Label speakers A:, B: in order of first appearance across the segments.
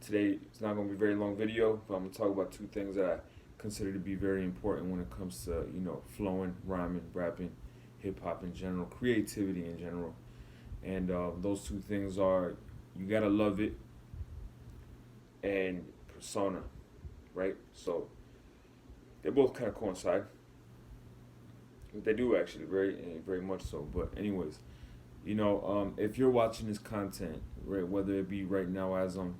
A: Today it's not going to be a very long video, but I'm going to talk about two things that I consider to be very important when it comes to flowing, rhyming, rapping, hip hop in general, creativity in general. And those two things are you gotta love it and persona, right? So they both kind of coincide. They do actually, very much so. But anyways, if you're watching this content, right, whether it be right now as I'm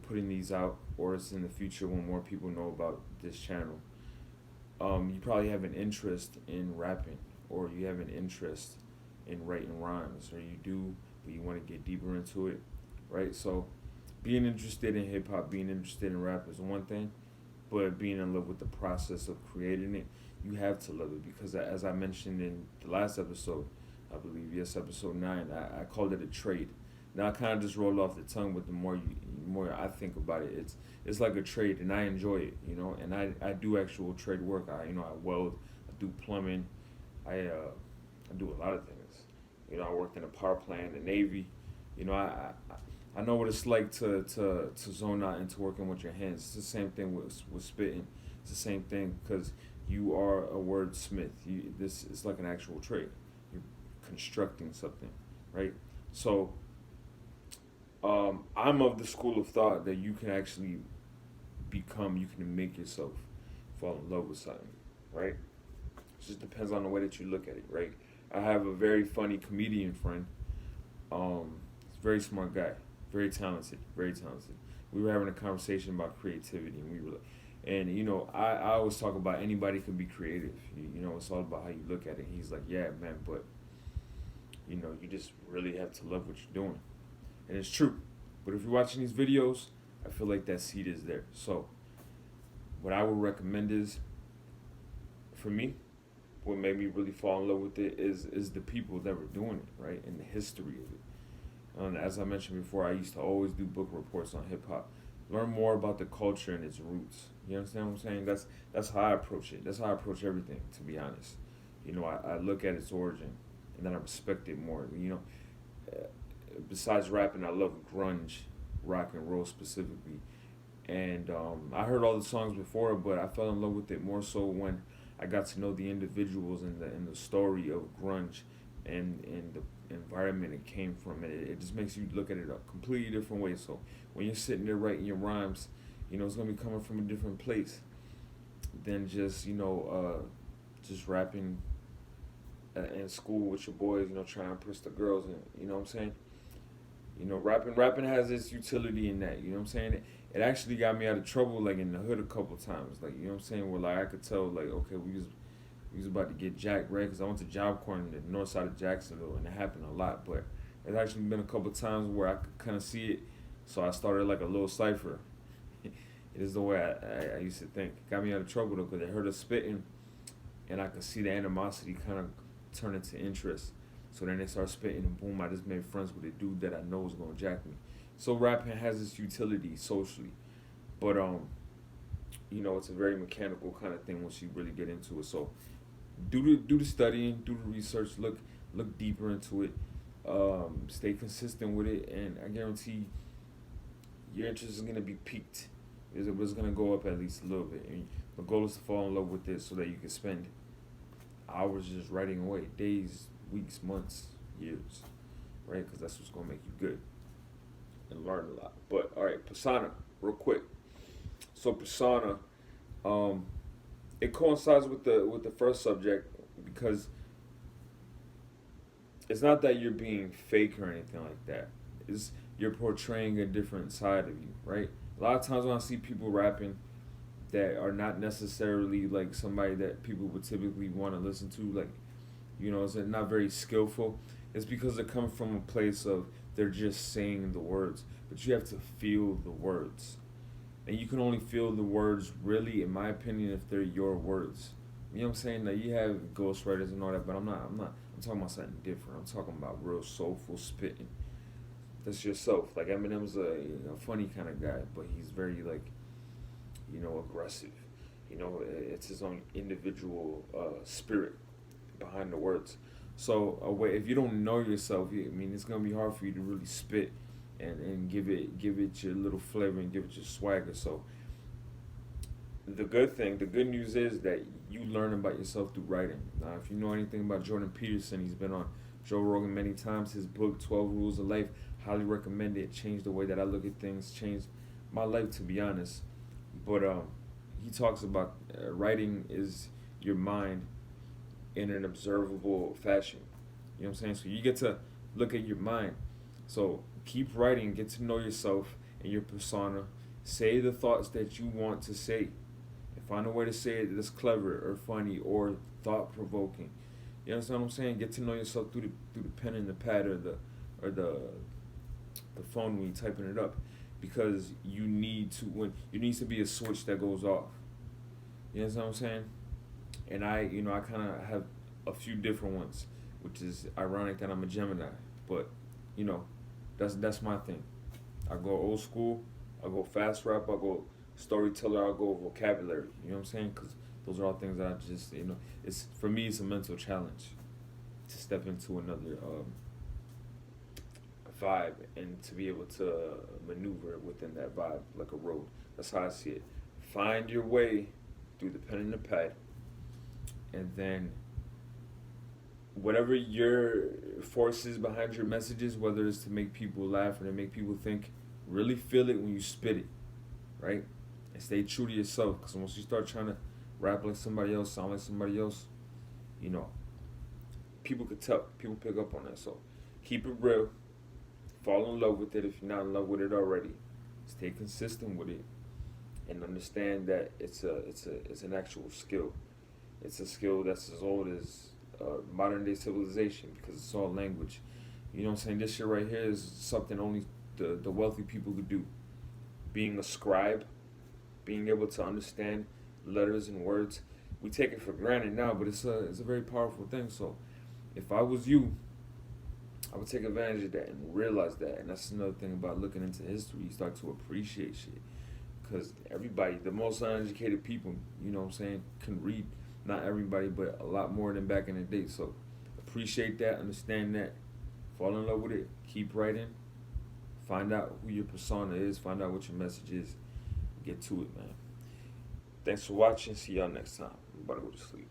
A: putting these out, or it's in the future when more people know about this channel, you probably have an interest in rapping, or you have an interest in writing rhymes, or you do, but you want to get deeper into it, right? So, being interested in hip hop, being interested in rap is one thing, but being in love with the process of creating it, you have to love it because, as I mentioned in the last episode, I believe, yes, episode 9, I called it a trade. Now I kind of just rolled off the tongue, but the more I think about it, it's like a trade, and I enjoy it, and I do actual trade work. I weld, I do plumbing, I do a lot of things. I worked in a power plant, the Navy. I know what it's like to zone out into working with your hands. It's the same thing with spitting. It's the same thing because you are a wordsmith. This is like an actual trade. You're constructing something, right? So I'm of the school of thought that you can actually you can make yourself fall in love with something, right? It just depends on the way that you look at it, right? I have a very funny comedian friend. He's a very smart guy, very talented, very talented. We were having a conversation about creativity, and I always talk about anybody can be creative. It's all about how you look at it. He's like, yeah, man, but you just really have to love what you're doing, and it's true. But if you're watching these videos, I feel like that seed is there. So, what I would recommend is, for me, what made me really fall in love with it is the people that were doing it, right, and the history of it. As I mentioned before, I used to always do book reports on hip hop, learn more about the culture and its roots. You understand what I'm saying? That's how I approach it. That's how I approach everything. To be honest, I look at its origin, and then I respect it more. Besides rapping, I love grunge, rock and roll specifically, and I heard all the songs before, but I fell in love with it more so when I got to know the individuals and the story of grunge and the environment it came from. And it just makes you look at it a completely different way. So when you're sitting there writing your rhymes, it's gonna be coming from a different place than just rapping in school with your boys, trying to impress the girls, and you know what I'm saying. Rapping has its utility in that. You know what I'm saying. It actually got me out of trouble, like in the hood a couple times. Like what I'm saying, where like I could tell, like, okay, we was about to get jacked, right? Because I went to Job Corps in the north side of Jacksonville, and it happened a lot. But there's actually been a couple times where I could kind of see it, so I started like a little cipher. It is the way I used to think. It got me out of trouble though, because they heard us spitting, and I could see the animosity kind of turn into interest. So then they start spitting, and boom, I just made friends with a dude that I know was gonna jack me. So rapping has its utility socially, but it's a very mechanical kind of thing once you really get into it. So do the studying, do the research, look deeper into it, stay consistent with it, and I guarantee your interest is gonna be piqued. It's gonna go up at least a little bit. And the goal is to fall in love with it so that you can spend hours just writing away, days, weeks, months, years, right? Because that's what's gonna make you good and learn a lot. But all right, persona, real quick. So persona, um, it coincides with the first subject because it's not that you're being fake or anything like that. It's you're portraying a different side of you, right? A lot of times when I see people rapping that are not necessarily like somebody that people would typically want to listen to, like it's not very skillful. It's because they're coming from a place of they're just saying the words, but you have to feel the words, and you can only feel the words really, in my opinion, if they're your words. You know what I'm saying? Now you have ghostwriters and all that, but I'm not. I'm talking about something different. I'm talking about real soulful spitting. That's yourself. Like Eminem's a funny kind of guy, but he's very like, aggressive. It's his own individual spirit behind the words. So if you don't know yourself, it's gonna be hard for you to really spit and give it your little flavor and give it your swagger. So the good news is that you learn about yourself through writing. Now, if you know anything about Jordan Peterson, he's been on Joe Rogan many times. His book, 12 Rules of Life, highly recommend it. It changed the way that I look at things, changed my life, to be honest. But he talks about writing is your mind in an observable fashion. You know what I'm saying? So you get to look at your mind. So keep writing, get to know yourself and your persona. Say the thoughts that you want to say. And find a way to say it that's clever or funny or thought provoking. You understand what I'm saying? Get to know yourself through the pen and the pad or the phone when you're typing it up, because you need to be a switch that goes off. You understand what I'm saying? And I kind of have a few different ones, which is ironic that I'm a Gemini, but you know, that's my thing. I go old school, I go fast rap, I go storyteller, I go vocabulary. You know what I'm saying? Because those are all things that I just it's for me it's a mental challenge to step into another vibe and to be able to maneuver within that vibe like a road. That's how I see it. Find your way through the pen and the pad, and then whatever your force is behind your messages, whether it's to make people laugh or to make people think, really feel it when you spit it, right? And stay true to yourself, because once you start trying to rap like somebody else, sound like somebody else, you know, people could tell, people pick up on that. So keep it real, fall in love with it if you're not in love with it already, stay consistent with it, and understand that it's an actual skill. It's a skill that's as old as modern day civilization, because it's all language. You know what I'm saying? This shit right here is something only the wealthy people could do. Being a scribe, being able to understand letters and words, we take it for granted now, but it's a very powerful thing. So if I was you, I would take advantage of that and realize that. And that's another thing about looking into history. You start to appreciate shit. Because everybody, the most uneducated people, you know what I'm saying, can read. Not everybody, but a lot more than back in the day. So appreciate that, understand that, fall in love with it, keep writing, find out who your persona is, find out what your message is, get to it, man. Thanks for watching. See y'all next time. I'm about to go to sleep.